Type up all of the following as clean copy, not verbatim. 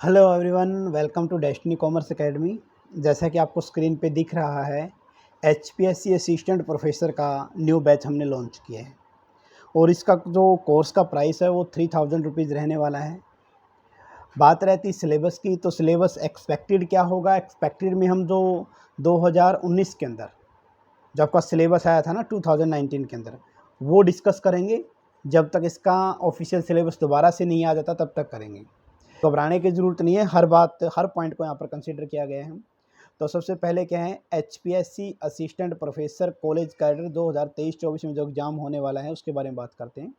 Hello everyone, welcome to Destiny Commerce Academy. जैसा कि आपको स्क्रीन पे दिख रहा है, एचपीएससी असिस्टेंट प्रोफेसर का न्यू बैच हमने लॉन्च किया है और इसका जो कोर्स का प्राइस है वो 3000 रुपीज़ रहने वाला है। बात रहती सिलेबस की, तो सिलेबस एक्सपेक्टेड क्या होगा। एक्सपेक्टेड में हम जो 2019 के अंदर जो आपका सिलेबस आया था ना 2019 के अंदर, वो डिस्कस करेंगे। जब तक इसका ऑफिशियल सिलेबस दोबारा से नहीं आ जाता तब तक करेंगे। घबराने की ज़रूरत नहीं है, हर बात हर पॉइंट को यहाँ पर कंसीडर किया गया है। तो सबसे पहले क्या है, HPSC assistant professor college cadre 2023-24 में जो एग्ज़ाम होने वाला है उसके बारे में बात करते हैं।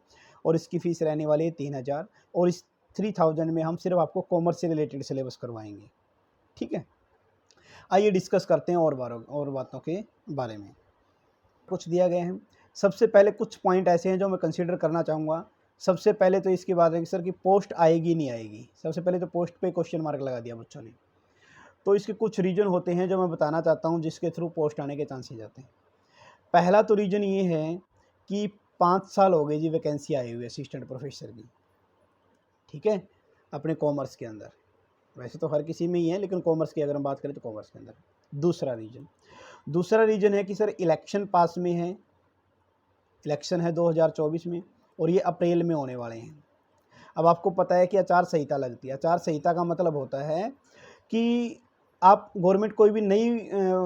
और इसकी फ़ीस रहने वाली है 3000, और इस 3000 में हम सिर्फ आपको कॉमर्स से रिलेटेड सिलेबस करवाएंगे। ठीक है, आइए डिस्कस करते हैं और बातों के बारे में। कुछ दिया गया है। सबसे पहले कुछ पॉइंट ऐसे हैं जो मैं कंसीडर करना चाहूँगा। सबसे पहले तो इसकी बात है कि सर की पोस्ट आएगी नहीं आएगी। सबसे पहले तो पोस्ट पे क्वेश्चन मार्क लगा दिया बच्चों ने। तो इसके कुछ रीज़न होते हैं जो मैं बताना चाहता हूँ जिसके थ्रू पोस्ट आने के चांसेस जाते हैं। पहला तो रीज़न ये है कि 5 साल हो गए जी वैकेंसी आई हुई है असिस्टेंट प्रोफेसर की। ठीक है, अपने कॉमर्स के अंदर। वैसे तो हर किसी में ही है, लेकिन कॉमर्स की अगर हम बात करें तो कॉमर्स के अंदर। दूसरा रीज़न है कि सर इलेक्शन पास में है। इलेक्शन है 2024 में और ये अप्रैल में होने वाले हैं। अब आपको पता है कि आचार संहिता लगती है। आचार संहिता का मतलब होता है कि आप गवर्नमेंट कोई भी नई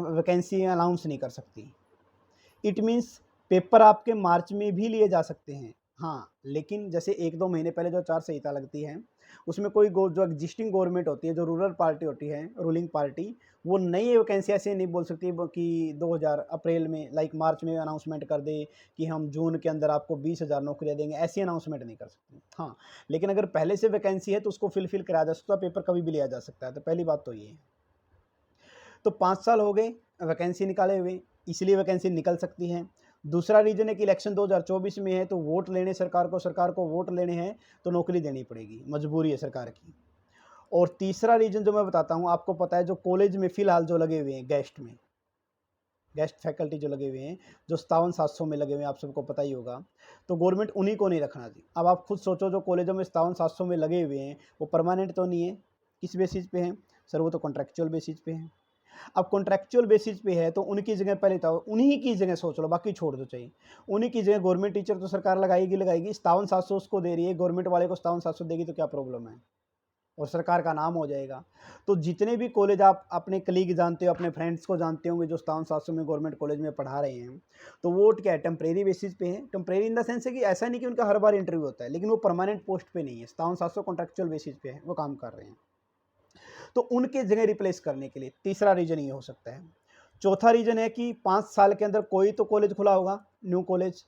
वैकेंसी अनाउंस नहीं कर सकती। इट मीन्स पेपर आपके मार्च में भी लिए जा सकते हैं। हाँ, लेकिन जैसे 1-2 महीने पहले जो आचार संहिता लगती है, उसमें कोई जो एग्जिस्टिंग गवर्नमेंट होती है, जो रूरल पार्टी होती है, रूलिंग पार्टी, वो नई वैकेंसी ऐसे नहीं बोल सकती कि 2000 अप्रैल में लाइक मार्च में अनाउंसमेंट कर दे कि हम जून के अंदर आपको 20,000 नौकरियाँ देंगे। ऐसी अनाउंसमेंट नहीं कर सकती। हाँ, लेकिन अगर पहले से वैकेंसी है तो उसको फिल कराया जा सकता है, पेपर कभी भी लिया जा सकता है। तो पहली बात तो ये है। तो 5 साल हो गए वैकेंसी निकाले हुए, इसलिए वैकेंसी निकल सकती है। दूसरा रीज़न है कि इलेक्शन 2024 में है, तो वोट लेने सरकार को वोट लेने हैं, तो नौकरी देनी पड़ेगी, मजबूरी है सरकार की। और तीसरा रीज़न जो मैं बताता हूँ, आपको पता है जो कॉलेज में फ़िलहाल जो लगे हुए हैं गेस्ट फैकल्टी जो लगे हुए हैं, जो 57-700 में लगे हुए हैं, आप सबको पता ही होगा। तो गवर्नमेंट उन्हीं को नहीं रखना थी। अब आप खुद सोचो, जो कॉलेजों में 57-700 में लगे हुए हैं, वो परमानेंट तो नहीं है। किस बेसिस पे हैं? सर वो तो कॉन्ट्रैक्चुअल बेसिस पे हैं। अब कॉन्ट्रैक्चुअल बेसिस पे है तो उनकी जगह पहले तो उन्हीं की जगह सोच लो, बाकी छोड़ दो चाहिए। उन्हीं की जगह गवर्नमेंट टीचर तो सरकार लगाएगी। 57-700 उसको दे रही है, गवर्नमेंट वाले को 57-700 देगी, तो क्या प्रॉब्लम है? और सरकार का नाम हो जाएगा। तो जितने भी कॉलेज आप अपने कलीग जानते हो, अपने फ्रेंड्स को जानते होंगे जो 57-700 में गवर्नमेंट कॉलेज में पढ़ा रहे हैं, तो वो क्या है, टेम्परेरी बेसिस पे है। टेम्परेरी इन द सेंस है कि ऐसा नहीं कि उनका हर बार इंटरव्यू होता है, लेकिन वो परमानेंट पोस्ट पे नहीं है। 57-700 कॉन्ट्रैक्चुअल बेसिस पे है, वो काम कर रहे हैं। तो उनके जगह रिप्लेस करने के लिए तीसरा रीजन ये हो सकता है। चौथा रीजन है कि 5 साल के अंदर कोई तो कॉलेज खुला होगा, न्यू कॉलेज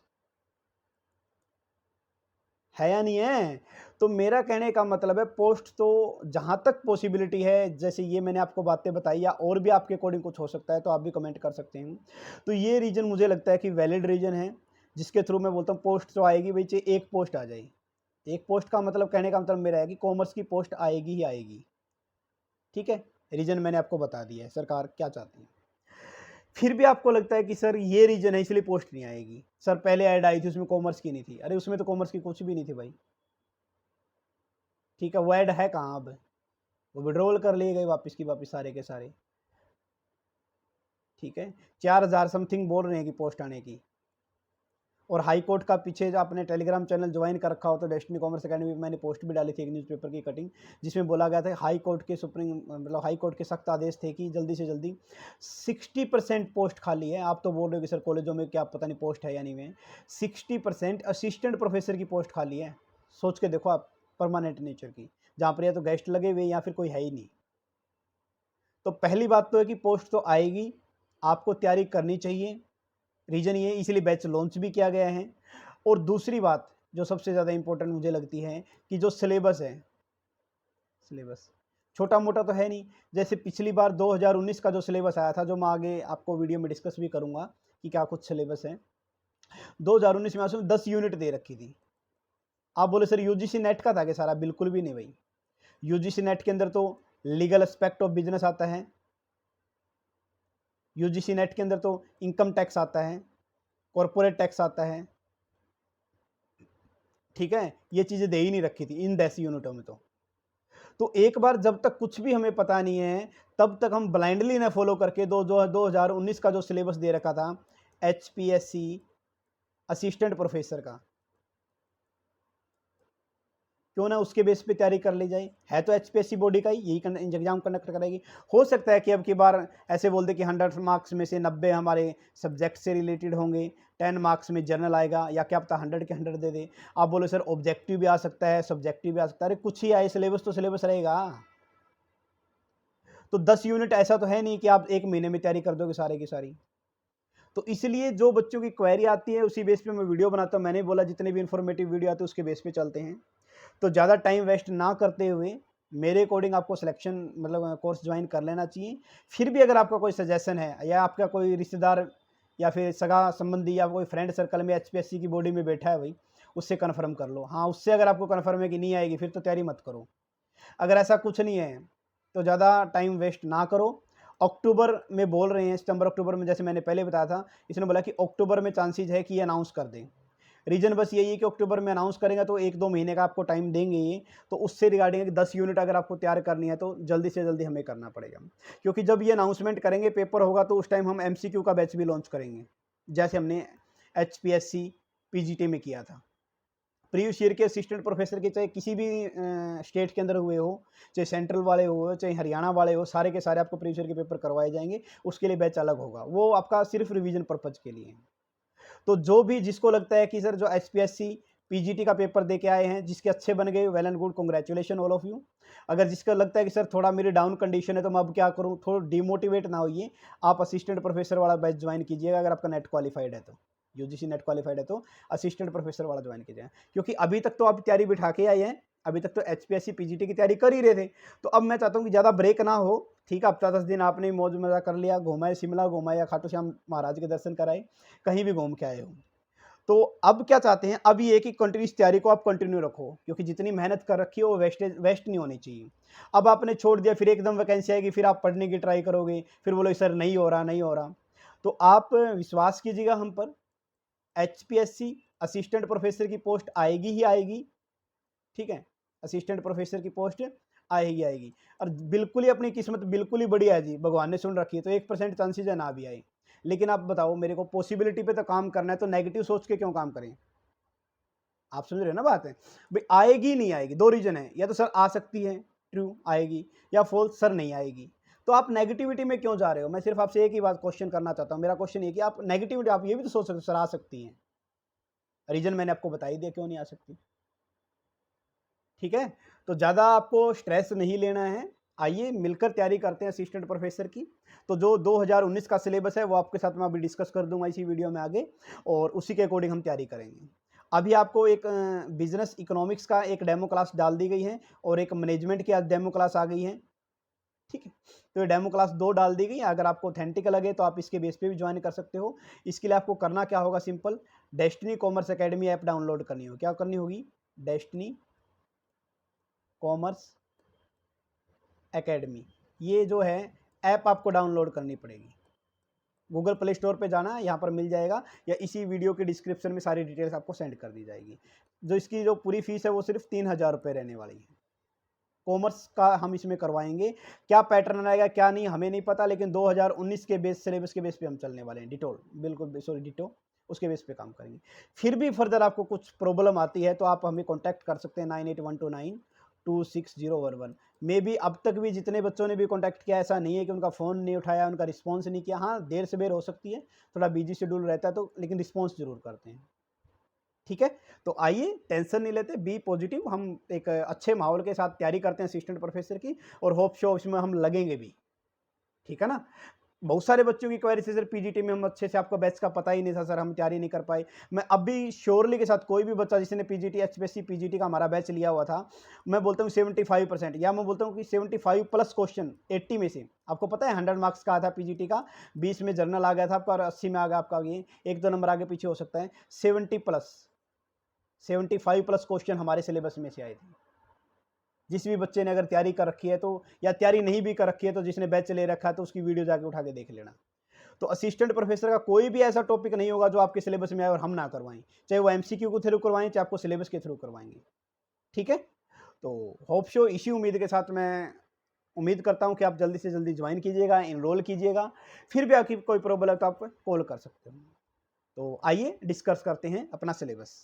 है या नहीं है। तो मेरा कहने का मतलब है, पोस्ट तो जहां तक पॉसिबिलिटी है, जैसे ये मैंने आपको बातें बताई, या और भी आपके अकॉर्डिंग कुछ हो सकता है तो आप भी कमेंट कर सकते हैं। तो ये रीजन मुझे लगता है कि वैलिड रीजन है, जिसके थ्रू मैं बोलता हूँ पोस्ट तो आएगी भाई, चाहे एक पोस्ट आ जाए। एक पोस्ट का मतलब, कहने का मतलब मेरा है कि कॉमर्स की पोस्ट आएगी ही आएगी। ठीक है, रीजन मैंने आपको बता दिया है सरकार क्या चाहती है। फिर भी आपको लगता है कि सर ये रीजन है इसलिए पोस्ट नहीं आएगी। सर पहले ऐड आई थी उसमें कॉमर्स की नहीं थी। अरे उसमें तो कॉमर्स की कुछ भी नहीं थी भाई। ठीक है, वो ऐड है कहाँ अब? वो विड्रॉल कर लिए गए वापस की वापस सारे के सारे। ठीक है, 4000 समथिंग बोल रहे हैं कि पोस्ट आने की। और हाई कोर्ट का पीछे जो आपने टेलीग्राम चैनल ज्वाइन कर रखा हो तो डेस्टिनी कॉमर्स अकेडमी में मैंने पोस्ट भी डाली थी एक न्यूज़पेपर की कटिंग, जिसमें बोला गया था हाई कोर्ट के हाई कोर्ट के सख्त आदेश थे कि जल्दी से जल्दी 60% पोस्ट खाली है। आप तो बोल रहे हो कि सर कॉलेजों में क्या पता नहीं पोस्ट है या नहीं है। 60% असिस्टेंट प्रोफेसर की पोस्ट खाली है। सोच के देखो आप, परमानेंट नेचर की, जहाँ पर या तो गेस्ट लगे हुए या फिर कोई है ही नहीं। तो पहली बात तो है कि पोस्ट तो आएगी, आपको तैयारी करनी चाहिए। रीज़न ये, इसलिए बैच लॉन्च भी किया गया है। और दूसरी बात जो सबसे ज़्यादा इंपॉर्टेंट मुझे लगती है कि जो सिलेबस है, सिलेबस छोटा मोटा तो है नहीं। जैसे पिछली बार 2019 का जो सिलेबस आया था, जो मैं आगे आपको वीडियो में डिस्कस भी करूंगा कि क्या कुछ सिलेबस है। 2019 में उसमें 10 यूनिट दे रखी थी। आप बोले सर यूजीसी नेट का था कि सारा? बिल्कुल भी नहीं भाई। यूजीसी नेट के अंदर तो लीगल एस्पेक्ट ऑफ बिजनेस आता है। यूजीसी नेट के अंदर तो इनकम टैक्स आता है, कॉरपोरेट टैक्स आता है। ठीक है, ये चीज़ें दे ही नहीं रखी थी इन 10 यूनिटों में। तो एक बार जब तक कुछ भी हमें पता नहीं है, तब तक हम ब्लाइंडली ना फॉलो करके 2019 का जो सिलेबस दे रखा था HPSC असिस्टेंट प्रोफेसर का, क्यों ना उसके बेस पे तैयारी कर ली जाए। है तो HPSC बॉडी का ही, यही एग्जाम कंडक्ट कराएगी। हो सकता है कि अब की बार ऐसे बोल दे कि 100 मार्क्स में से 90 हमारे सब्जेक्ट से रिलेटेड होंगे, 10 मार्क्स में जर्नल आएगा, या क्या पता 100 के 100 दे दे। आप बोले सर ऑब्जेक्टिव भी आ सकता है, सब्जेक्टिव भी आ सकता है। अरे कुछ ही आए, सिलेबस तो सिलेबस रहेगा। तो 10 यूनिट ऐसा तो है नहीं कि आप एक महीने में तैयारी कर दोगे सारे की सारी। तो इसलिए जो बच्चों की क्वेरी आती है उसी बेस पे मैं वीडियो बनाता हूँ। मैंने बोला जितने भी इन्फॉर्मेटिव वीडियो आते हैं उसके बेस पे चलते हैं। तो ज़्यादा टाइम वेस्ट ना करते हुए मेरे अकॉर्डिंग आपको सिलेक्शन मतलब कोर्स ज्वाइन कर लेना चाहिए। फिर भी अगर आपका कोई सजेशन है, या आपका कोई रिश्तेदार या फिर सगा संबंधी या कोई फ्रेंड सर्कल में HPSC की बॉडी में बैठा है भाई, उससे कन्फर्म कर लो। हाँ, उससे अगर आपको कन्फर्म है कि नहीं आएगी, फिर तो तैयारी मत करो। अगर ऐसा कुछ नहीं है तो ज़्यादा टाइम वेस्ट ना करो। अक्टूबर में बोल रहे हैं, सितंबर अक्टूबर में, जैसे मैंने पहले बताया था, इसने बोला कि अक्टूबर में चांसेस है कि ये अनाउंस कर दें। रीज़न बस यही है कि अक्टूबर में अनाउंस करेंगे तो 1-2 महीने का आपको टाइम देंगे ये, तो उससे रिगार्डिंग 10 यूनिट अगर आपको तैयार करनी है तो जल्दी से जल्दी हमें करना पड़ेगा। क्योंकि जब ये अनाउंसमेंट करेंगे, पेपर होगा, तो उस टाइम हम MCQ का बैच भी लॉन्च करेंगे, जैसे हमने HPSC PGT में किया था। प्रीवियस ईयर के असिस्टेंट प्रोफेसर के चाहे किसी भी स्टेट के अंदर हुए हो, चाहे सेंट्रल वाले हो, चाहे हरियाणा वाले हो, सारे के सारे आपको प्रीवियस ईयर के पेपर करवाए जाएंगे। उसके लिए बैच अलग होगा, वो आपका सिर्फ रिवीजन पर्पज के लिए है। तो जो भी जिसको लगता है कि सर जो HPSC PGT का पेपर दे के आए हैं, जिसके अच्छे बन गए, well and good, congratulation all of you. अगर जिसका लगता है कि सर थोड़ा मेरी डाउन कंडीशन है तो मैं अब क्या करूं, थोड़ा डिमोटिवेट ना होइए, आप असिस्टेंट प्रोफेसर वाला बैच ज्वाइन कीजिएगा। अगर आपका नेट क्वालिफाइड है तो, UGC नेट क्वालिफाइड है तो असिस्टेंट प्रोफेसर वाला ज्वाइन कीजिएगा। क्योंकि अभी तक तो आप तैयारी बिठा के आए हैं, अभी तक तो HPSC PGT की तैयारी कर ही रहे थे। तो अब मैं चाहता हूँ कि ज़्यादा ब्रेक ना हो। ठीक है, हफ्ता 10 दिन आपने मौज मजा कर लिया, घुमाए शिमला, घुमाए या खाटू श्याम महाराज के दर्शन कराए, कहीं भी घूम के आए हो। तो अब क्या चाहते हैं, अब ये कि कंटिन्यूस तैयारी को आप कंटिन्यू रखो, क्योंकि जितनी मेहनत कर रखी है वो वेस्ट नहीं होनी चाहिए। अब आपने छोड़ दिया, फिर एकदम वैकेंसी आएगी, फिर आप पढ़ने की ट्राई करोगे, फिर बोलो सर नहीं हो रहा, नहीं हो रहा। तो आप विश्वास कीजिएगा हम पर, HPSC असिस्टेंट प्रोफेसर की पोस्ट आएगी ही आएगी। ठीक है, असिस्टेंट प्रोफेसर की पोस्ट आएगी आएगी। और बिल्कुल ही अपनी किस्मत बिल्कुल ही बढ़िया है जी, भगवान ने सुन रखी है, तो 1% चांसेस है ना भी आए। लेकिन आप बताओ, मेरे को पॉसिबिलिटी पे तो काम करना है, तो नेगेटिव सोच के क्यों काम करें। आप समझ रहे हो ना बात है भाई। आएगी नहीं आएगी, दो रीजन है, या तो सर आ सकती है, ट्रू आएगी, या फॉल्स सर नहीं आएगी। तो आप नेगेटिविटी में क्यों जा रहे हो। मैं सिर्फ आपसे एक ही बात क्वेश्चन करना चाहता हूँ। मेरा क्वेश्चन ये कि आप नेगेटिविटी, आप ये भी तो सोच सकते सर आ सकती है, रीजन मैंने आपको बता ही दिया क्यों नहीं आ सकती। ठीक है, तो ज़्यादा आपको स्ट्रेस नहीं लेना है। आइए मिलकर तैयारी करते हैं असिस्टेंट प्रोफेसर की। तो जो 2019 का सिलेबस है वो आपके साथ मैं अभी डिस्कस कर दूंगा इसी वीडियो में आगे, और उसी के अकॉर्डिंग हम तैयारी करेंगे। अभी आपको एक बिजनेस इकोनॉमिक्स का एक डेमो क्लास डाल दी गई है, और एक मैनेजमेंट की आज डेमो क्लास आ गई है। ठीक है, तो ये डेमो क्लास 2 डाल दी गई। अगर आपको ऑथेंटिक लगे तो आप इसके बेस पे भी ज्वाइन कर सकते हो। इसके लिए आपको करना क्या होगा, simple, destiny Commerce academy app download करनी होगी। क्या करनी होगी, डेस्टिनी कॉमर्स एकेडमी, ये जो है ऐप आपको डाउनलोड करनी पड़ेगी। गूगल प्ले स्टोर पे जाना, यहाँ पर मिल जाएगा, या इसी वीडियो के डिस्क्रिप्शन में सारी डिटेल्स आपको सेंड कर दी जाएगी। जो इसकी जो पूरी फीस है वो सिर्फ 3000 रुपये रहने वाली है। कॉमर्स का हम इसमें करवाएंगे। क्या पैटर्न आएगा क्या नहीं हमें नहीं पता, लेकिन 2019 के बेस सिलेबस के बेस पे हम चलने वाले हैं, डिटोल बिल्कुल, सॉरी डिटो, उसके बेस पे काम करेंगे। फिर भी फर्दर आपको कुछ प्रॉब्लम आती है तो आप हमें कॉन्टैक्ट कर सकते हैं 9812926011। मे बी अब तक भी जितने बच्चों ने भी कॉन्टैक्ट किया, ऐसा नहीं है कि उनका फ़ोन नहीं उठाया, उनका रिस्पॉन्स नहीं किया। हाँ, देर से बेर हो सकती है, थोड़ा बिजी शेड्यूल रहता है, तो लेकिन रिस्पॉन्स जरूर करते हैं। ठीक है, तो आइए टेंशन नहीं लेते, बी पॉजिटिव। हम एक अच्छे माहौल के साथ तैयारी करते हैं असिस्टेंट प्रोफेसर की, और होप शो इसमें हम लगेंगे भी। ठीक है ना। बहुत सारे बच्चों की क्वेरी थी सर PGT में हम अच्छे से, आपका बैच का पता ही नहीं था सर, हम तैयारी नहीं कर पाए। मैं अभी श्योरली के साथ कोई भी बच्चा जिसने PGT HPSC PGT का हमारा बैच लिया हुआ था, मैं बोलता हूँ 75%, या मैं बोलता हूँ कि 75 प्लस क्वेश्चन 80 में से, आपको पता है 100 मार्क्स का था PGT का, 20 में जर्नल आ गया था आपका, और 80 में आ गया आपका, ये 1-2 नंबर आगे पीछे हो सकता है। 75 प्लस क्वेश्चन हमारे सिलेबस में से आए थे। जिस भी बच्चे ने अगर तैयारी कर रखी है तो, या तैयारी नहीं भी कर रखी है तो, जिसने बैच ले रखा है तो उसकी वीडियो जाके उठा के देख लेना। तो असिस्टेंट प्रोफेसर का कोई भी ऐसा टॉपिक नहीं होगा जो आपके सिलेबस में आए और हम ना करवाएं, चाहे वो MCQ के थ्रू करवाएं, चाहे आपको सिलेबस के थ्रू करवाएंगे। ठीक है, तो होप शो इसी उम्मीद के साथ मैं उम्मीद करता हूँ कि आप जल्दी से जल्दी ज्वाइन कीजिएगा, इनरोल कीजिएगा। फिर भी आपकी कोई प्रॉब्लम है तो आप कॉल कर सकते हो। तो आइए डिस्कस करते हैं अपना सिलेबस।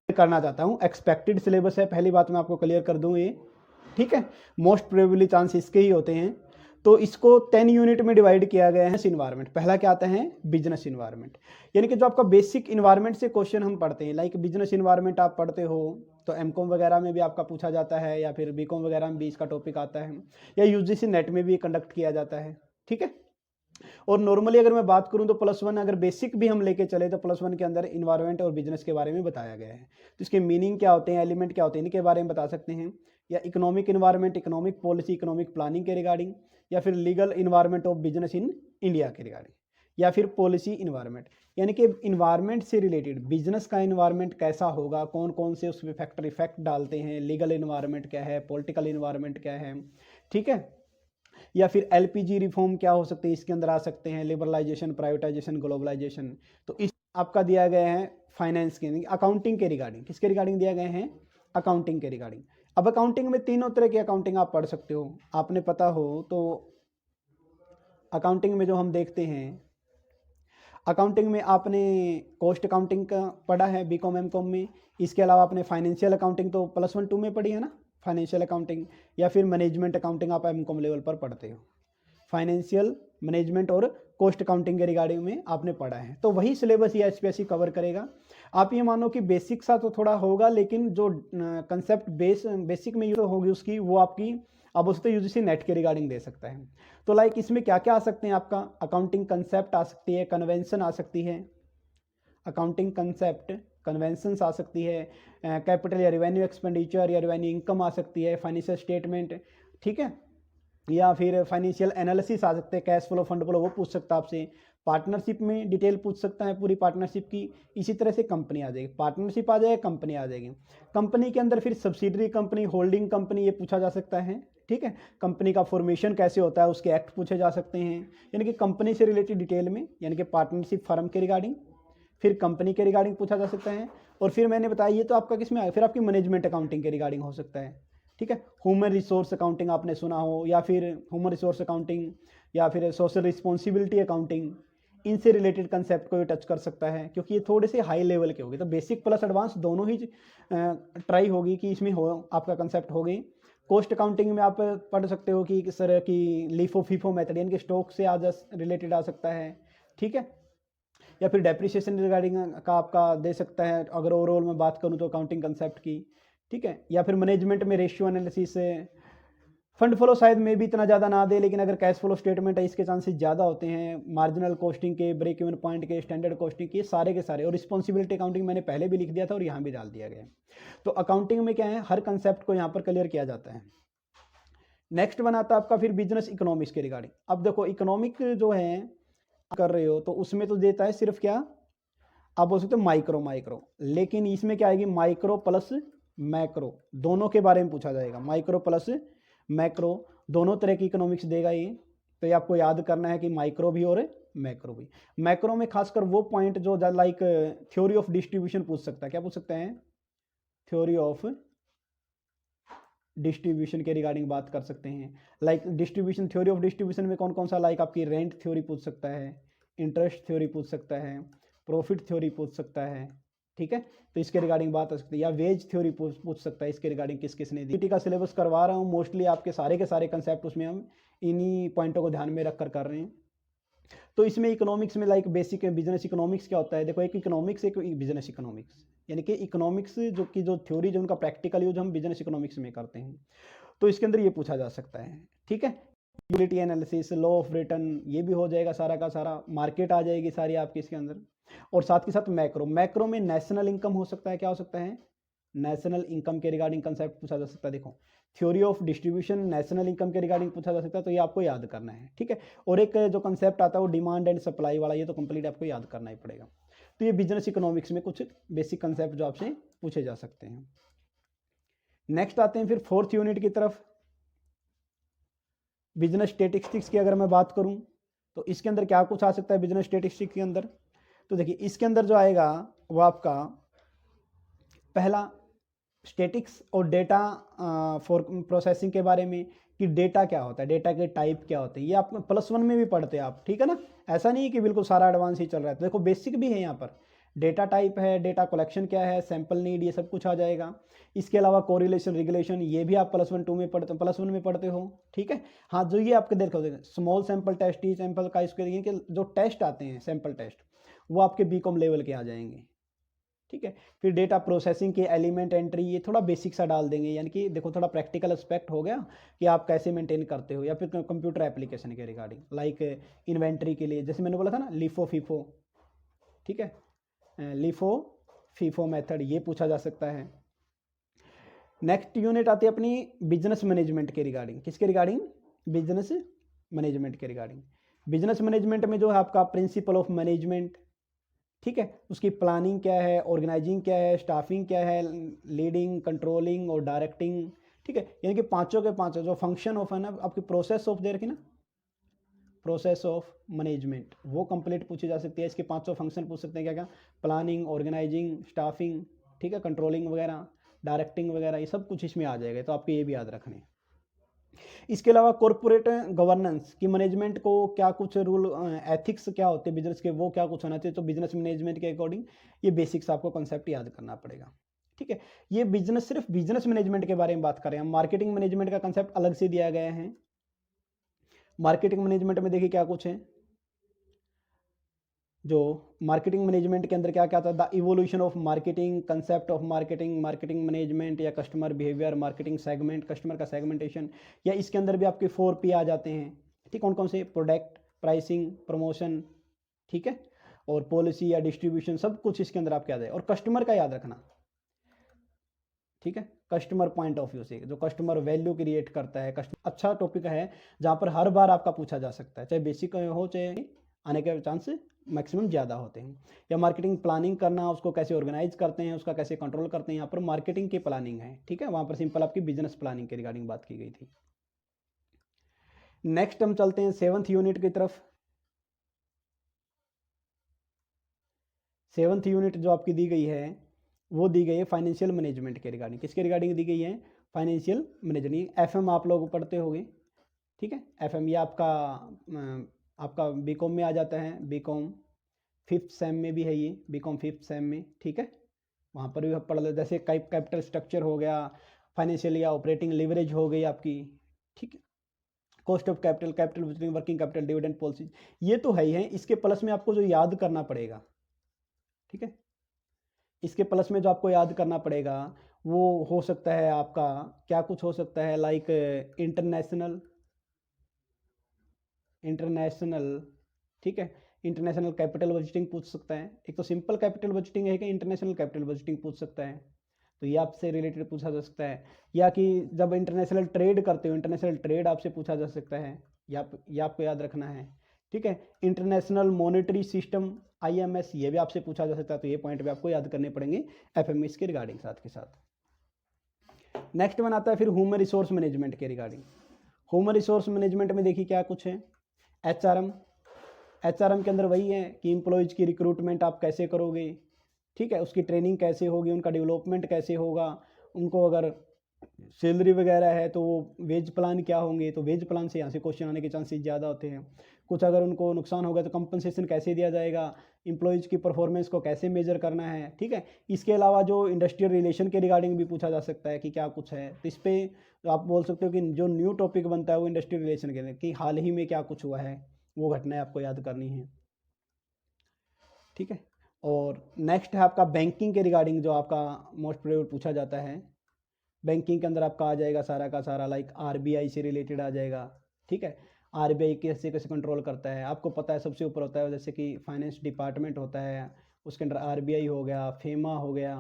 करना चाहता हूँ एक्सपेक्टेड सिलेबस है, पहली बात मैं आपको क्लियर कर दूँ ये, ठीक है। मोस्ट प्रोबेबली चांस इसके ही होते हैं। तो इसको 10 यूनिट में डिवाइड किया गया है। इन्वायरमेंट पहला क्या आता है, बिजनेस इन्वायरमेंट, यानी कि जो आपका बेसिक इन्वायरमेंट से क्वेश्चन हम पढ़ते हैं, लाइक बिजनेस इन्वायरमेंट आप पढ़ते हो तो एमकॉम वगैरह में भी आपका पूछा जाता है, या फिर बीकॉम वगैरह में भी इसका टॉपिक आता है, या यूजीसी नेट में भी कंडक्ट किया जाता है, ठीक है। और नॉर्मली अगर मैं बात करूं तो +1 अगर बेसिक भी हम लेके चले तो +1 के अंदर इन्वायरमेंट और बिजनेस के बारे में बताया गया है। तो इसके मीनिंग क्या होते हैं, एलिमेंट क्या होते हैं, इनके बारे में बता सकते हैं, या economic environment, economic policy, economic planning के रिगार्डिंग, या फिर legal environment of business in India के रिगार्डिंग, या फिर पॉलिसी इन्वायरमेंट, यानी कि इन्वायरमेंट से रिलेटेड बिजनेस का इन्वायरमेंट कैसा होगा, कौन कौन से उसमें फैक्टर इफेक्ट डालते हैं, लीगल इन्वायरमेंट क्या है, पॉलिटिकल इन्वायरमेंट क्या है, ठीक है। या फिर एलपीजी रिफॉर्म क्या हो सकते हैं, इसके अंदर आ सकते हैं, लिबरलाइजेशन, प्राइवेटाइजेशन, ग्लोबलाइजेशन। तो इस आपका दिया गया है फाइनेंस के, अकाउंटिंग के रिगार्डिंग, किसके रिगार्डिंग दिया गए हैं, अकाउंटिंग के रिगार्डिंग। अब अकाउंटिंग में तीनों तरह की अकाउंटिंग आप पढ़ सकते हो, आपने पता हो तो अकाउंटिंग में जो हम देखते हैं, अकाउंटिंग में आपने कॉस्ट अकाउंटिंग का पढ़ा है बीकॉम एमकॉम में, इसके अलावा आपने फाइनेंशियल अकाउंटिंग तो +1 2 में पढ़ी है ना, फाइनेंशियल अकाउंटिंग, या फिर मैनेजमेंट अकाउंटिंग आप एमकॉम लेवल पर पढ़ते हो। फाइनेंशियल मैनेजमेंट और कॉस्ट अकाउंटिंग के रिगार्डिंग में आपने पढ़ा है, तो वही सिलेबस ये एचपीएससी कवर करेगा। आप ये मानो कि बेसिक सा तो थोड़ा होगा, लेकिन जो कंसेप्ट बेसिक में यूज होगी उसकी, वो आपकी अब उससे यूजीसी नेट के रिगार्डिंग दे सकता है। तो लाइक इसमें क्या क्या आ सकते हैं, आपका अकाउंटिंग कंसेप्ट आ सकती है, कन्वेंशन आ सकती है, अकाउंटिंग कंसेप्ट कन्वेंशंस आ सकती है, कैपिटल या रिवेन्यू एक्सपेंडिचर या रिवेन्यू इनकम आ सकती है, फाइनेंशियल स्टेटमेंट, ठीक है, या फिर फाइनेंशियल एनालिसिस आ सकते हैं, कैश फ्लो, फंड फ्लो, वो पूछ सकता है आपसे। पार्टनरशिप में डिटेल पूछ सकता है पूरी पार्टनरशिप की। इसी तरह से कंपनी आ जाएगी, पार्टनरशिप आ जाएगी, कंपनी आ जाएगी। कंपनी के अंदर फिर सब्सिडरी कंपनी, होल्डिंग कंपनी, ये पूछा जा सकता है, ठीक है। कंपनी का फॉर्मेशन कैसे होता है, उसके एक्ट पूछे जा सकते हैं, यानी कि कंपनी से रिलेटेड डिटेल में, यानी कि पार्टनरशिप फर्म के रिगार्डिंग, फिर कंपनी के रिगार्डिंग पूछा जा सकता है। और फिर मैंने बताया ये तो आपका किस में आया, फिर आपकी मैनेजमेंट अकाउंटिंग के रिगार्डिंग हो सकता है, ठीक है। ह्यूमन रिसोर्स अकाउंटिंग आपने सुना हो, या फिर ह्यूमन रिसोर्स अकाउंटिंग, या फिर सोशल रिस्पॉन्सिबिलिटी अकाउंटिंग, इनसे रिलेटेड कंसेप्ट को ये टच कर सकता है, क्योंकि ये थोड़े से हाई लेवल के होंगे। तो बेसिक प्लस एडवांस दोनों ही ट्राई होगी कि इसमें हो आपका कंसेप्ट हो गई। कॉस्ट अकाउंटिंग में आप पढ़ सकते हो कि किस तरह की लीफो फीफो मेथड, यानी कि स्टॉक से आज रिलेटेड आ सकता है, ठीक है। या फिर डेप्रिसिएशन रिगार्डिंग का आपका दे सकता है, अगर ओवरऑल मैं बात करूं तो अकाउंटिंग कंसेप्ट की, ठीक है। या फिर मैनेजमेंट में रेशियो एनालिसिस, फंड फ्लो शायद में भी इतना ज़्यादा ना दे, लेकिन अगर कैश फ्लो स्टेटमेंट है इसके चांसेस ज़्यादा होते हैं। मार्जिनल कॉस्टिंग के, ब्रेक इवन पॉइंट के, स्टैंडर्ड कॉस्टिंग के, सारे के सारे। और रिस्पॉन्सिबिलिटी अकाउंटिंग मैंने पहले भी लिख दिया था और यहाँ भी डाल दिया गया है। तो अकाउंटिंग में क्या है, हर कंसेप्ट को यहाँ पर क्लियर किया जाता है। नेक्स्ट बनाता है आपका फिर बिजनेस इकोनॉमिक्स के रिगार्डिंग। अब देखो इकोनॉमिक जो है कर रहे हो तो उसमें तो देता है सिर्फ क्या, आप बोल सकते हो माइक्रो माइक्रो, लेकिन इसमें क्या आएगी, माइक्रो प्लस मैक्रो, दोनों के बारे में पूछा जाएगा। माइक्रो प्लस मैक्रो दोनों तरह की इकोनॉमिक्स देगा ये। तो ये आपको याद करना है कि माइक्रो भी और मैक्रो भी। मैक्रो में खासकर वो पॉइंट जो लाइक थ्योरी ऑफ डिस्ट्रीब्यूशन पूछ सकता है, क्या पूछ सकते हैं, थ्योरी ऑफ डिस्ट्रीब्यूशन के रिगार्डिंग बात कर सकते हैं। Like distribution, theory of distribution में कौन कौन सा, लाइक आपकी रेंट थ्योरी पूछ सकता है, इंटरेस्ट थ्योरी पूछ सकता है, प्रॉफिट थ्योरी पूछ सकता है, ठीक है। तो इसके रिगार्डिंग बात हो सकती है, या वेज थ्योरी पूछ सकता है, इसके रिगार्डिंग किस किसने दी। का सिलेबस करवा रहा हूँ मोस्टली आपके सारे के सारे कंसेप्ट उसमें हम इन्हीं पॉइंटों को ध्यान में रखकर कर रहे हैं। तो इसमें इकोनॉमिक्स में लाइक बेसिक बिजनेस इकोनॉमिक्स क्या होता है, देखो एक इकोनॉमिक्स एक बिजनेस इकोनॉमिक्स, यानी कि इकोनॉमिक्स जो थ्योरी जो उनका प्रैक्टिकल यूज हम बिजनेस इकोनॉमिक्स में करते हैं। तो इसके अंदर ये पूछा जा सकता है, ठीक है। Utility analysis, law of return, ये भी हो जाएगा सारा का सारा। मार्केट आ जाएगी सारी आपकी इसके अंदर। और साथ के साथ मैक्रो, मैक्रो में नेशनल इनकम हो सकता है, क्या हो सकता है, नेशनल इनकम के रिगार्डिंग कंसेप्ट पूछा जा सकता है। देखो theory of distribution national income के रिगार्डिंग पूछा जा सकता है, तो ये आपको याद करना है, ठीक है। और एक जो कंसेप्ट आता है वो डिमांड एंड सप्लाई वाला, ये तो कंप्लीट आपको याद करना ही पड़ेगा। तो ये बिजनेस इकोनॉमिक्स में कुछ बेसिक कंसेप्ट जो आपसे पूछे जा सकते हैं। नेक्स्ट आते हैं फिर 4th यूनिट की तरफ। बिजनेस स्टेटिस्टिक्स की अगर मैं बात करूं तो इसके अंदर क्या कुछ आ सकता है बिजनेस स्टेटिस्टिक्स के अंदर। तो देखिए इसके अंदर जो आएगा वो आपका पहला स्टैटिक्स और डेटा फॉर प्रोसेसिंग के बारे में कि डेटा क्या होता है, डेटा के टाइप क्या होते हैं, ये आप +1 में भी पढ़ते हैं आप, ठीक है ना। ऐसा नहीं है कि बिल्कुल सारा एडवांस ही चल रहा है। तो देखो बेसिक भी है यहाँ पर, डेटा टाइप है, डेटा कलेक्शन क्या है, सैंपल नीड, ये सब कुछ आ जाएगा। इसके अलावा कोरिलेशन रेगुलेशन, ये भी आप +1 2 में पढ़ते, +1 में पढ़ते हो, ठीक है। हाँ, जो ये आपके देखो small sample test, T sample का इसके देखिए कि जो टेस्ट आते हैं सैंपल टेस्ट, वो आपके बीकॉम लेवल के आ जाएंगे, ठीक है। फिर डेटा प्रोसेसिंग के एलिमेंट एंट्री, ये थोड़ा बेसिक सा डाल देंगे, यानी कि देखो थोड़ा प्रैक्टिकल एस्पेक्ट हो गया कि आप कैसे मेंटेन करते हो। या फिर कंप्यूटर एप्लीकेशन के रिगार्डिंग, लाइक इन्वेंट्री के लिए, जैसे मैंने बोला था ना लिफो फीफो, ठीक है, लिफो फीफो मेथड, ये पूछा जा सकता है। नेक्स्ट यूनिट आती है अपनी बिजनेस मैनेजमेंट के रिगार्डिंग। किसके रिगार्डिंग? बिजनेस मैनेजमेंट के रिगार्डिंग। बिजनेस मैनेजमेंट में जो है आपका प्रिंसिपल ऑफ मैनेजमेंट, ठीक है, उसकी प्लानिंग क्या है, ऑर्गेनाइजिंग क्या है, स्टाफिंग क्या है, लीडिंग, कंट्रोलिंग और डायरेक्टिंग, ठीक है। यानी कि पांचों के पांचों जो फंक्शन ऑफ है ना आपकी प्रोसेस ऑफ दे रखी ना, प्रोसेस ऑफ मैनेजमेंट, वो कंप्लीट पूछी जा सकती है। इसके पांचों फंक्शन पूछ सकते हैं, क्या क्या, प्लानिंग, ऑर्गेनाइजिंग, स्टाफिंग, ठीक है, कंट्रोलिंग वगैरह, डायरेक्टिंग वगैरह, ये सब कुछ इसमें आ जाएगा। तो आपको ये भी याद रखने। इसके अलावा कॉर्पोरेट गवर्नेंस की मैनेजमेंट को क्या कुछ रूल एथिक्स क्या होते हैं बिजनेस के, वो क्या कुछ होना चाहिए, तो बिजनेस मैनेजमेंट के अकॉर्डिंग ये बेसिक्स आपको कॉन्सेप्ट याद करना पड़ेगा, ठीक है। ये बिजनेस, सिर्फ बिजनेस मैनेजमेंट के बारे में बात करें हम, मार्केटिंग मैनेजमेंट का कंसेप्ट अलग से दिया गया है। मार्केटिंग मैनेजमेंट में देखिए क्या कुछ है, जो मार्केटिंग मैनेजमेंट के अंदर क्या क्या आता है, the evolution of marketing, concept of marketing, marketing management या customer behaviour, marketing segment, customer का सेगमेंटेशन, या इसके अंदर भी आपके 4P आ जाते हैं, ठीक, कौन कौन से, प्रोडक्ट, प्राइसिंग, प्रमोशन, ठीक है, और पॉलिसी या डिस्ट्रीब्यूशन, सब कुछ इसके अंदर आपके आ जाए। और कस्टमर का याद रखना, ठीक है, कस्टमर पॉइंट ऑफ व्यू से जो कस्टमर वैल्यू क्रिएट करता है। कस्टमर अच्छा टॉपिक है जहाँ पर हर बार आपका पूछा जा सकता है, चाहे बेसिक हो चाहे आने के चांस मैक्सिमम ज़्यादा होते हैं। या मार्केटिंग प्लानिंग करना, उसको कैसे ऑर्गेनाइज करते हैं, उसका कैसे कंट्रोल करते हैं, यहाँ पर मार्केटिंग की प्लानिंग है, ठीक है। वहाँ पर सिंपल आपकी बिजनेस प्लानिंग के रिगार्डिंग बात की गई थी। नेक्स्ट हम चलते हैं 7th यूनिट की तरफ। 7th यूनिट जो आपकी दी गई है वो दी गई है फाइनेंशियल मैनेजमेंट के रिगार्डिंग। किसके रिगार्डिंग दी गई है? Financial management. FM आप लोग पढ़ते होंगे, ठीक है। FM ये आपका बीकॉम में आ जाता है, बीकॉम 5th सेम में भी है ये, बीकॉम 5th सेम में, ठीक है। वहाँ पर भी आप पढ़ लो, जैसे कैपिटल स्ट्रक्चर हो गया, फाइनेंशियल या ऑपरेटिंग लिवरेज हो गई आपकी, ठीक है, cost of capital, capital budgeting, working capital, dividend policy, ये तो है ही है। इसके प्लस में आपको जो याद करना पड़ेगा, ठीक है, इसके प्लस में जो आपको याद करना पड़ेगा वो हो सकता है आपका क्या कुछ हो सकता है, लाइक इंटरनेशनल, ठीक है, इंटरनेशनल कैपिटल बजटिंग पूछ सकता है। एक तो सिंपल कैपिटल बजटिंग है कि इंटरनेशनल कैपिटल बजटिंग पूछ सकता है, तो ये आपसे रिलेटेड पूछा जा सकता है। या कि जब इंटरनेशनल ट्रेड करते हो, इंटरनेशनल ट्रेड आपसे पूछा जा सकता है, या आपको याद रखना है, ठीक है। इंटरनेशनल मॉनेटरी सिस्टम IMS, ये भी आपसे पूछा जा सकता है, तो ये पॉइंट भी आपको याद करने पड़ेंगे FMS के रिगार्डिंग साथ के साथ। नेक्स्ट वन आता है फिर ह्यूमन रिसोर्स मैनेजमेंट के रिगार्डिंग। ह्यूमन रिसोर्स मैनेजमेंट में देखिए क्या कुछ है, HRM के अंदर वही है कि एम्प्लॉयज़ की रिक्रूटमेंट आप कैसे करोगे, ठीक है, उसकी ट्रेनिंग कैसे होगी, उनका डेवलपमेंट कैसे होगा, उनको अगर सैलरी वगैरह है तो वो वेज प्लान क्या होंगे, तो वेज प्लान से यहाँ से क्वेश्चन आने के चांसेस ज़्यादा होते हैं। कुछ अगर उनको नुकसान होगा तो कंपनसेशन कैसे दिया जाएगा, एम्प्लॉयज़ की परफॉर्मेंस को कैसे मेजर करना है, ठीक है। इसके अलावा जो इंडस्ट्रियल रिलेशन के रिगार्डिंग भी पूछा जा सकता है कि क्या कुछ है, तो इस पर आप बोल सकते हो कि जो न्यू टॉपिक बनता है वो इंडस्ट्रियल रिलेशन के लिए कि हाल ही में क्या कुछ हुआ है, वो घटनाएं आपको याद करनी है, ठीक है। और नेक्स्ट है आपका बैंकिंग के रिगार्डिंग, जो आपका मोस्ट प्रोबेबल पूछा जाता है। बैंकिंग के अंदर आपका आ जाएगा सारा का सारा, लाइक RBI से रिलेटेड आ जाएगा, ठीक है। RBI कैसे कैसे कंट्रोल करता है, आपको पता है सबसे ऊपर होता है जैसे कि फाइनेंस डिपार्टमेंट होता है, उसके अंदर RBI हो गया, FEMA हो गया,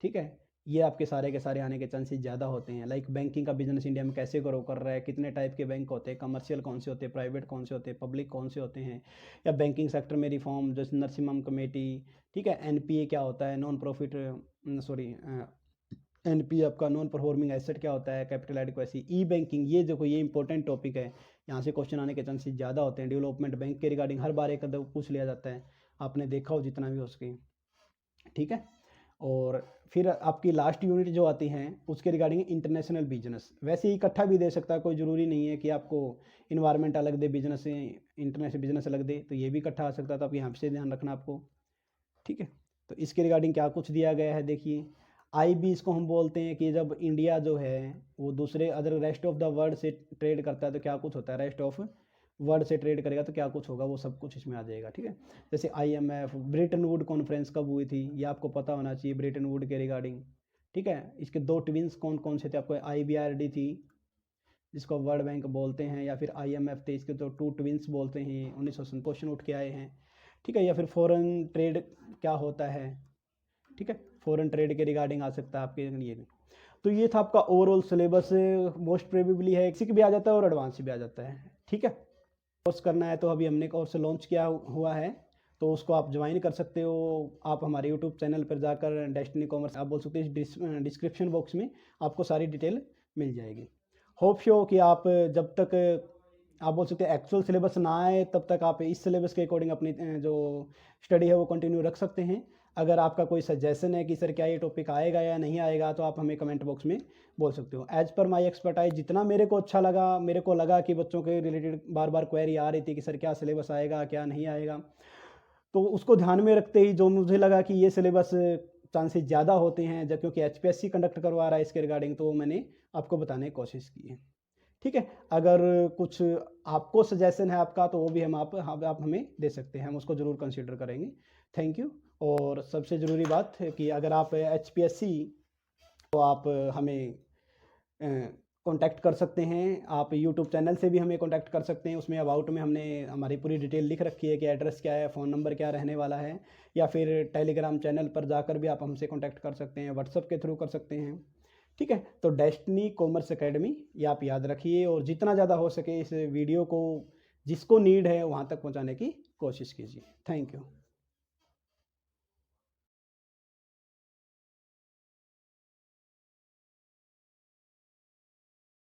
ठीक है। ये आपके सारे के सारे आने के चांसेस ज़्यादा होते हैं। लाइक बैंकिंग का बिजनेस इंडिया में कैसे ग्रो कर रहा है, कितने टाइप के बैंक होते हैं, कमर्शियल कौन से होते हैं, प्राइवेट कौन से होते हैं, पब्लिक कौन से होते हैं, या बैंकिंग सेक्टर में रिफॉर्म जैसे नरसिम्हम कमेटी, ठीक है। NPA क्या होता है, नॉन प्रॉफिट NPA आपका नॉन परफॉर्मिंग एसेट क्या होता है, कैपिटल एडिक्वेसी, बैंकिंग, ये देखो ये इंपॉर्टेंट टॉपिक है, यहाँ से क्वेश्चन आने के चांसेस ज़्यादा होते हैं। डेवलपमेंट बैंक के रिगार्डिंग हर बार एक पूछ लिया जाता है, आपने देखा हो जितना भी हो सके, ठीक है। और फिर आपकी लास्ट यूनिट जो आती हैं उसके रिगार्डिंग इंटरनेशनल बिजनेस। वैसे ही इकट्ठा भी दे सकता है, कोई ज़रूरी नहीं है कि आपको इन्वायरमेंट अलग दे, बिजनेस से इंटरनेशनल बिजनेस अलग दे, तो ये भी इकट्ठा आ सकता है। तो आप यहाँ से ध्यान रखना आपको, ठीक है। तो इसके रिगार्डिंग क्या कुछ दिया गया है देखिए। IB इसको हम बोलते हैं कि जब इंडिया जो है वो दूसरे other rest of the world से ट्रेड करता है तो क्या कुछ होता है, रेस्ट ऑफ वर्ल्ड से ट्रेड करेगा तो क्या कुछ होगा, वो सब कुछ इसमें आ जाएगा, ठीक है। जैसे IMF, ब्रेटन वुड कॉन्फ्रेंस कब हुई थी ये आपको पता होना चाहिए, ब्रेटन वुड के रिगार्डिंग, ठीक है। इसके 2 ट्विंस कौन कौन से थे, आपको IBRD थी जिसको वर्ल्ड बैंक बोलते हैं, या फिर IMF थे, इसके तो 2 ट्विंस बोलते हैं, 1900 क्वेश्चन उठ के आए हैं, ठीक है। या फिर फॉरेन ट्रेड क्या होता है, ठीक है, फॉरेन ट्रेड के रिगार्डिंग आ सकता है आपके लिए। तो ये था आपका ओवरऑल सिलेबस, मोस्ट प्रोबेबली है बेसिक भी आ जाता है और एडवांस भी आ जाता है, ठीक है। कोर्स करना है तो अभी हमने कोर्स लॉन्च किया हुआ है, तो उसको आप ज्वाइन कर सकते हो। आप हमारे यूट्यूब चैनल पर जाकर डेस्टिनी कॉमर्स आप बोल सकते हैं, डिस्क्रिप्शन बॉक्स में आपको सारी डिटेल मिल जाएगी। होप शो कि आप जब तक आप बोल सकते हैं एक्चुअल सिलेबस ना आए तब तक आप इस सिलेबस के अकॉर्डिंग अपनी जो स्टडी है वो कंटिन्यू रख सकते हैं। अगर आपका कोई सजेशन है कि सर क्या ये टॉपिक आएगा या नहीं आएगा, तो आप हमें कमेंट बॉक्स में बोल सकते हो। एज पर माई एक्सपर्टाइज जितना मेरे को अच्छा लगा, मेरे को लगा कि बच्चों के रिलेटेड बार बार क्वेरी आ रही थी कि सर क्या सिलेबस आएगा क्या नहीं आएगा, तो उसको ध्यान में रखते ही जो मुझे लगा कि ये सिलेबस चांसेस ज़्यादा होते हैं, जब क्योंकि HPSC कंडक्ट करवा रहा है इसके रिगार्डिंग, तो मैंने आपको बताने की कोशिश की है, ठीक है। अगर कुछ आपको सजेशन है आपका तो वो भी आप हमें दे सकते हैं, हम उसको ज़रूर कंसीडर करेंगे। Thank you. और सबसे ज़रूरी बात है कि अगर आप HPSC तो आप हमें कांटेक्ट कर सकते हैं, आप यूट्यूब चैनल से भी हमें कांटेक्ट कर सकते हैं। उसमें अबाउट में हमने हमारी पूरी डिटेल लिख रखी है कि एड्रेस क्या है, फ़ोन नंबर क्या रहने वाला है, या फिर टेलीग्राम चैनल पर जाकर भी आप हमसे कांटेक्ट कर सकते हैं, व्हाट्सएप के थ्रू कर सकते हैं, ठीक है। तो डेस्टिनी कॉमर्स एकेडमी ये आप याद रखिए, और जितना ज़्यादा हो सके इस वीडियो को जिसको नीड है वहाँ तक पहुँचाने की कोशिश कीजिए। Thank you.